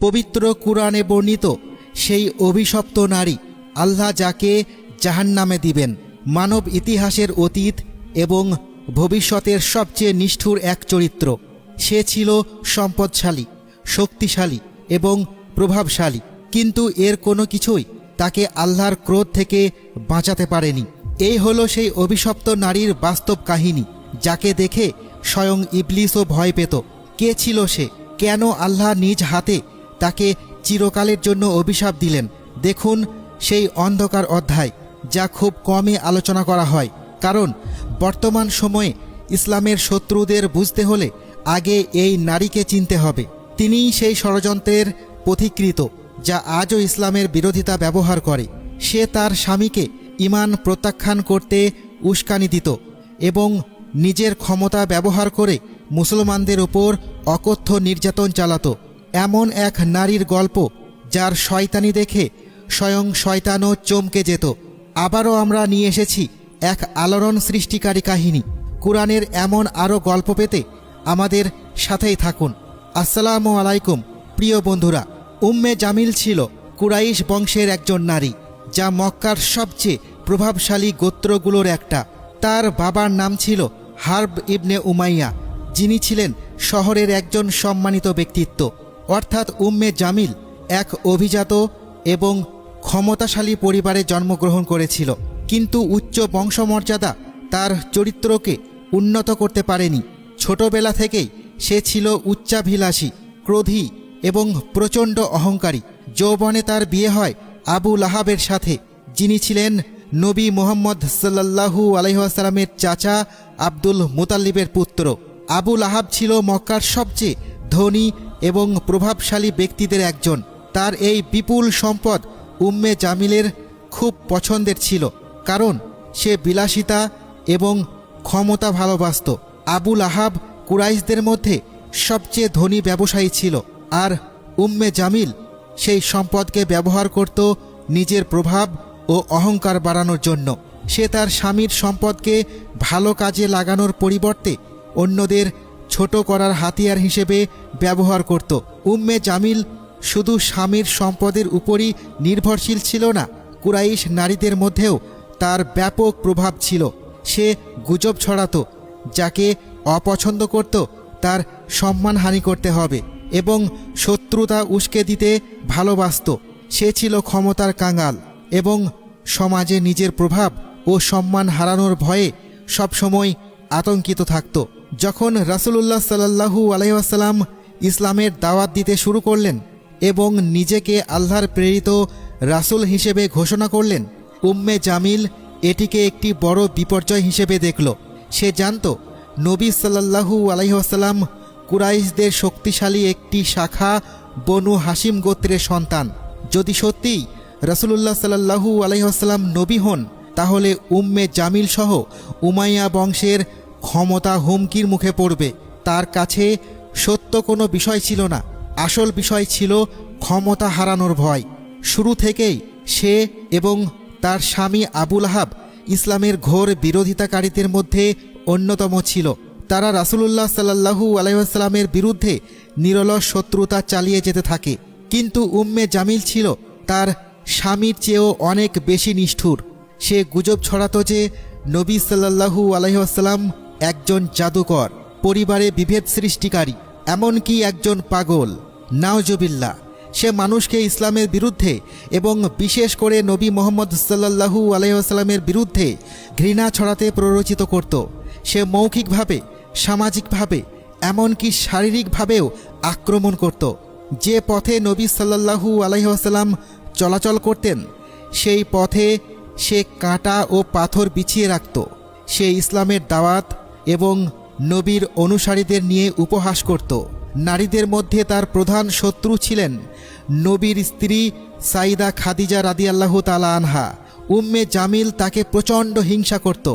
পবিত্র কুরআনে বর্ণিত সেই অভিশপ্ত নারী, আল্লাহ যাকে জাহান্নামে দিবেন, মানব ইতিহাসের অতীত এবং ভবিষ্যতের সবচেয়ে নিষ্ঠুর এক চরিত্র। সে ছিল সম্পদশালী, শক্তিশালী এবং প্রভাবশালী, কিন্তু এর কোনো কিছুই তাকে আল্লাহর ক্রোধ থেকে বাঁচাতে পারেনি। এই হলো সেই অভিশপ্ত নারীর বাস্তব কাহিনী, যাকে দেখে স্বয়ং ইবলিসও ভয় পেত। কে ছিল সে? কেন আল্লাহ নিজ হাতে তাকে চিরকালের জন্য অভিশাপ দিলেন? দেখুন সেই অন্ধকার অধ্যায়, যা খুব কমই আলোচনা করা হয়। কারণ বর্তমান সময়ে ইসলামের শত্রুদের বুঝতে হলে আগে এই নারীকে চিনতে হবে। তিনিই সেই ষড়যন্ত্রের পথিকৃত, যা আজও ইসলামের বিরোধিতা ব্যবহার করে। সে তার স্বামীকে ঈমান প্রত্যাখ্যান করতে উস্কানি দিত এবং নিজের ক্ষমতা ব্যবহার করে মুসলমানদের ওপর অকথ্য নির্যাতন চালাত। এমন এক নারীর গল্প, যার শয়তানি দেখে স্বয়ং শয়তানও চমকে যেত। আবারও আমরা নিয়ে এসেছি এক আলোড়ন সৃষ্টিকারী কাহিনী। কুরআনের এমন আরও গল্প পেতে আমাদের সাথেই থাকুন। আসসালামু আলাইকুম প্রিয় বন্ধুরা। উম্মে জামিল ছিল কুরাইশ বংশের একজন নারী, যা মক্কার সবচেয়ে প্রভাবশালী গোত্রগুলোর একটা। তার বাবার নাম ছিল হার্ব ইবনে উমাইয়া, যিনি ছিলেন শহরের একজন সম্মানিত ব্যক্তিত্ব। অর্থাৎ উম্মে জামিল এক অভিজাত এবং ক্ষমতাশালী পরিবারে জন্মগ্রহণ করেছিল, কিন্তু উচ্চ বংশমর্যাদা তার চরিত্রকে উন্নত করতে পারেনি। ছোটবেলা থেকেই সে ছিল উচ্চাভিলাষী, ক্রোধী এবং প্রচণ্ড অহংকারী। যৌবনে তার বিয়ে হয় আবু লাহাবের সাথে, যিনি ছিলেন নবী মুহাম্মদ সাল্লাল্লাহু আলাইহি ওয়াসাল্লামের চাচা আব্দুল মুতাল্লিবের পুত্র। আবু লাহাব ছিল মক্কার সবচেয়ে ধনী এবং প্রভাবশালী ব্যক্তিদের একজন। তার এই বিপুল সম্পদ উম্মে জামিলের খুব পছন্দের ছিল, কারণ সে বিলাসিতা এবং ক্ষমতা ভালোবাসত। আবু লাহাব কুরাইশদের মধ্যে সবচেয়ে ধনী ব্যবসায়ী ছিল, আর উম্মে জামিল সেই সম্পদকে ব্যবহার করত নিজের প্রভাব ও অহংকার বাড়ানোর জন্য। সে তার স্বামীর সম্পদকে ভালো কাজে লাগানোর পরিবর্তে অন্যদের ছোট করার হাতিয়ার হিসেবে ব্যবহার করত। উম্মে জামিল শুধু স্বামীর সম্পদের উপরই নির্ভরশীল ছিল না, কুরাইশ নারীদের মধ্যেও তার ব্যাপক প্রভাব ছিল। সে গুজব ছড়াত, যাকে অপছন্দ করত তার সম্মানহানি করতে হবে, এবং শত্রুতা উস্কে দিতে ভালোবাসত। সে ছিল ক্ষমতার কাঙাল এবং সমাজে নিজের প্রভাব ও সম্মান হারানোর ভয়ে সবসময় আতঙ্কিত থাকত। যখন রাসূলুল্লাহ সাল্লাল্লাহু আলাইহি ওয়াসাল্লাম ইসলামের দাওয়াত দিতে শুরু করলেন এবং নিজেকে আল্লাহর প্রেরিত রাসূল হিসেবে ঘোষণা করলেন, উম্মে জামিল এটিকে একটি বড় বিপর্যয় হিসেবে দেখল। সে জানত নবী সাল্লাল্লাহু আলাইহি ওয়াসাল্লাম কুরাইশদের শক্তিশালী একটি শাখা বনু হাশিম গোত্রের সন্তান। যদি সত্যিই রাসূলুল্লাহ সাল্লাল্লাহু আলাইহি ওয়াসাল্লাম নবী হন, তাহলে উম্মে জামিল সহ উমাইয়া বংশের ক্ষমতা হুমকির মুখে পড়বে। তার কাছে সত্য কোনো বিষয় ছিল না, আসল বিষয় ছিল ক্ষমতা হারানোর ভয়। শুরু থেকেই সে এবং তার স্বামী আবু লাহাব ইসলামের ঘোর বিরোধিতাকারীদের মধ্যে অন্যতম ছিল। তারা রাসূলুল্লাহ সাল্লাল্লাহু আলাইহি ওয়াসাল্লামের বিরুদ্ধে নিরলস শত্রুতা চালিয়ে যেতে থাকে। কিন্তু উম্মে জামিল ছিল তার স্বামীর চেয়েও অনেক বেশি নিষ্ঠুর। সে গুজব ছড়াত যে নবী সাল্লাল্লাহু আলাইহি ওয়াসাল্লাম একজন জাদুকর, পরিবারে বিভেদ সৃষ্টিকারী, এমনকি একজন পাগল। নাউজুবিল্লাহ। সে মানুষকে ইসলামের বিরুদ্ধে এবং বিশেষ করে নবী মুহাম্মদ সাল্লাল্লাহু আলাইহি ওয়াসাল্লামের বিরুদ্ধে ঘৃণা ছড়াতে প্ররোচিত করত। সে মৌখিকভাবে, সামাজিকভাবে, এমনকি শারীরিকভাবেও আক্রমণ করত। যে পথে নবী সাল্লাল্লাহু আলাইহি ওয়াসাল্লাম চলাচল করতেন, সেই পথে সে কাঁটা ও পাথর বিছিয়ে রাখত। সে ইসলামের দাওয়াত এবং নবীর অনুসারীদের নিয়ে উপহাস করত। নারীদের মধ্যে তার প্রধান শত্রু ছিলেন নবীর স্ত্রী সাইদা খাদিজা রাদিয়াল্লাহু তাআলা আনহা। উম্মে জামিল তাকে প্রচণ্ড হিংসা করত।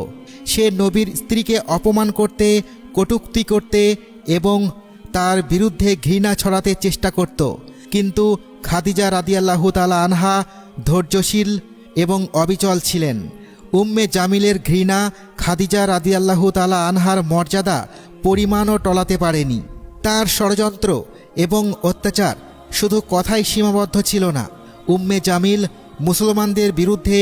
সে নবীর স্ত্রীকে অপমান করতে, কটূক্তি করতে এবং তার বিরুদ্ধে ঘৃণা ছড়াতে চেষ্টা করত। কিন্তু খাদিজা রাদিয়াল্লাহু তাআলা আনহা ধৈর্যশীল এবং অবিচল ছিলেন। উম্মে জামিলের ঘৃণা খাদিজা রাদিয়াল্লাহু তাআলা আনহার মর্যাদা পরিমাণও টলাতে পারেনি। তার ষড়যন্ত্র এবং অত্যাচার শুধু কথাই সীমাবদ্ধ ছিল না, উম্মে জামিল মুসলমানদের বিরুদ্ধে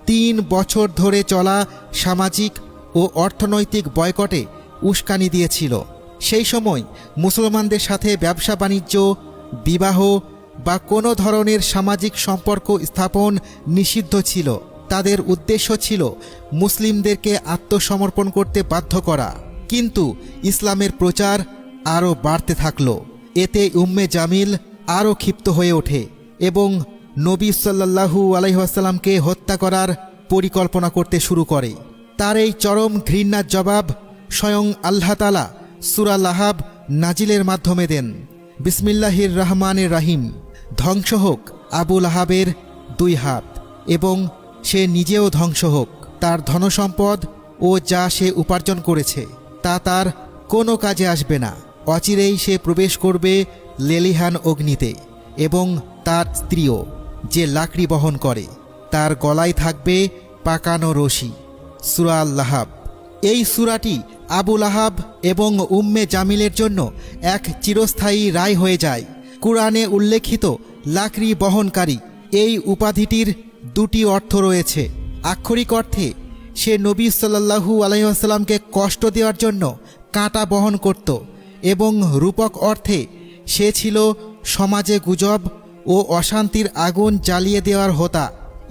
3 বছর ধরে চলা সামাজিক ও অর্থনৈতিক বয়কটে উস্কানি দিয়েছিল। সেই সময় মুসলমানদের সাথে ব্যবসা বাণিজ্য, বিবাহ বা কোনো ধরনের সামাজিক সম্পর্ক স্থাপন নিষিদ্ধ ছিল। তাদের উদ্দেশ্য ছিল মুসলিমদেরকে আত্মসমর্পণ করতে বাধ্য করা। কিন্তু ইসলামের প্রচার আরও বাড়তে থাকল। এতে উম্মে জামিল আরও ক্ষিপ্ত হয়ে ওঠে এবং নবী সাল্লাল্লাহু আলাইহি ওয়াসাল্লামকে হত্যা করার পরিকল্পনা করতে শুরু করে। তার এই চরম ঘৃণার জবাব স্বয়ং আল্লাহ তাআলা সূরা লাহাব নাজিলের মাধ্যমে দেন। বিসমিল্লাহির রহমানির রহিম। ধ্বংস হোক আবু লাহাবের 2 হাত এবং সে নিজেও ধ্বংস হোক। তার ধনসম্পদ ও যা সে উপার্জন করেছে তা তার কোনো কাজে আসবে না। অচিরেই সে প্রবেশ করবে লেলিহান অগ্নিতে এবং তার স্ত্রীও, যে লাকড়ি বহন করে, তার গলায় থাকবে পাকানো রশি। সূরা আল-লাহাব। এই সূরাটি আবু লাহাব এবং উম্মে জামিলের জন্য এক চিরস্থায়ী রায় হয়ে যায়। কুরআনে উল্লেখিত লাকড়ি বহনকারী এই উপাধিটির 2টি অর্থ রয়েছে। আক্ষরিক অর্থে সে নবী সাল্লাল্লাহু আলাইহি ওয়াসাল্লামকে কষ্ট দেওয়ার জন্য কাঁটা বহন করত এবং রূপক অর্থে সে ছিল সমাজে গুজব ও অশান্তির আগুন জ্বালিয়ে দেওয়ার হোতা।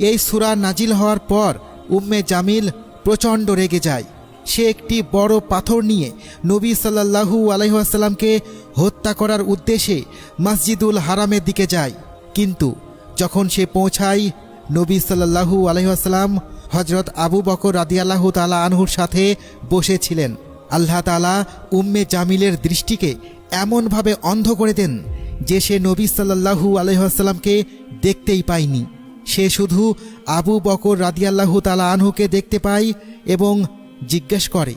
এই সূরা নাজিল হওয়ার পর উম্মে জামিল প্রচণ্ড রেগে যায়। সে একটি বড় পাথর নিয়ে নবী সাল্লাল্লাহু আলাইহি ওয়াসাল্লামকে হত্যা করার উদ্দেশ্যে মসজিদুল হারামের দিকে যায়। কিন্তু যখন সে পৌঁছায়, নবী সাল্লাল্লাহু আলাইহি ওয়াসাল্লাম হযরত আবু বকর রাদিয়াল্লাহু তাআলা আনহুর সাথে বসেছিলেন। আল্লাহ তাআলা উম্মে জামিলের দৃষ্টিকে এমনভাবে অন্ধ করে দেন যে সে নবী সাল্লাল্লাহু আলাইহি ওয়াসাল্লামকে দেখতেই পায়নি। সে শুধু আবু বকর রাদিয়াল্লাহু তাআলা আনহুকে দেখতে পায় এবং জিজ্ঞেস করে,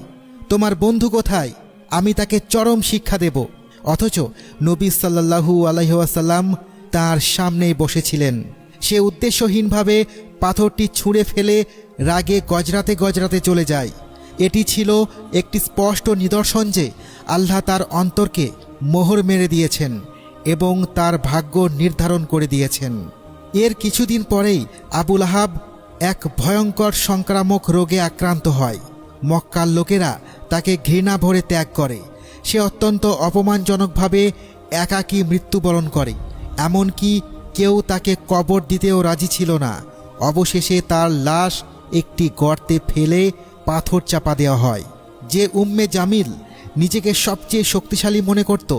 তোমার বন্ধু কোথায়? আমি তাকে চরম শিক্ষা দেব। অথচ নবী সাল্লাল্লাহু আলাইহি ওয়াসাল্লাম তার সামনেই বসেছিলেন। সে উদ্দেশ্যহীনভাবে পাথরটি ছুঁড়ে ফেলে রাগে গজরাতে গজরাতে চলে যায়। এটি ছিল একটি স্পষ্ট নিদর্শন যে আল্লাহ তার অন্তরকে মোহর মেরে দিয়েছেন এবং তার ভাগ্য নির্ধারণ করে দিয়েছেন। এর কিছুদিন পরেই আবু লাহাব এক ভয়ঙ্কর সংক্রামক রোগে আক্রান্ত হয়। মক্কার লোকেরা তাকে ঘৃণা ভরে ত্যাগ করে। সে অত্যন্ত অপমানজনকভাবে একাকী মৃত্যুবরণ করে। এমনকি কেউ তাকে কবর দিতেও রাজি ছিল না। অবশেষে তার লাশ একটি গর্তে ফেলে পাথর চাপা দেওয়া হয়। যে উম্মে জামিল নিজেকে সবচেয়ে শক্তিশালী মনে করত,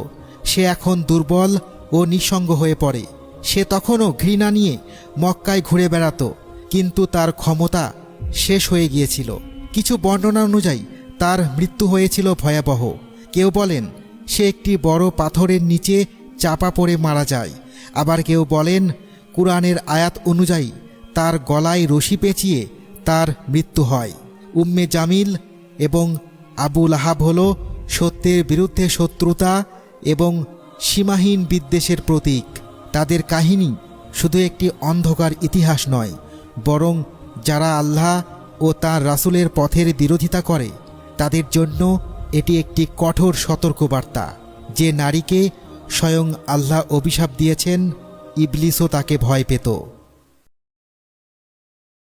সে এখন দুর্বল ও নিঃসঙ্গ হয়ে পড়ে। সে তখনও ঘৃণা নিয়ে মক্কায় ঘুরে বেড়াত, কিন্তু তার ক্ষমতা শেষ হয়ে গিয়েছিল। কিছু বর্ণনা অনুযায়ী তার মৃত্যু হয়েছিল ভয়াবহ। কেউ বলেন সে একটি বড় পাথরের নিচে চাপা পড়ে মারা যায়। আবার কেউ বলেন কুরআনের আয়াত অনুযায়ী তার গলায় রশি পেঁচিয়ে তার মৃত্যু হয়। উম্মে জামিল এবং আবু লাহাব হল সত্যের বিরুদ্ধে শত্রুতা এবং সীমাহীন বিদ্বেষের প্রতীক। তাদের কাহিনী শুধু একটি অন্ধকার ইতিহাস নয়, বরং যারা আল্লাহ ও তার রাসূলের পথের বিরোধিতা করে তাদের জন্য এটি একটি কঠোর সতর্কবার্তা। যে নারীকে স্বয়ং আল্লাহ অভিশাপ দিয়েছেন, ইবলিসও তাকে ভয় পেত।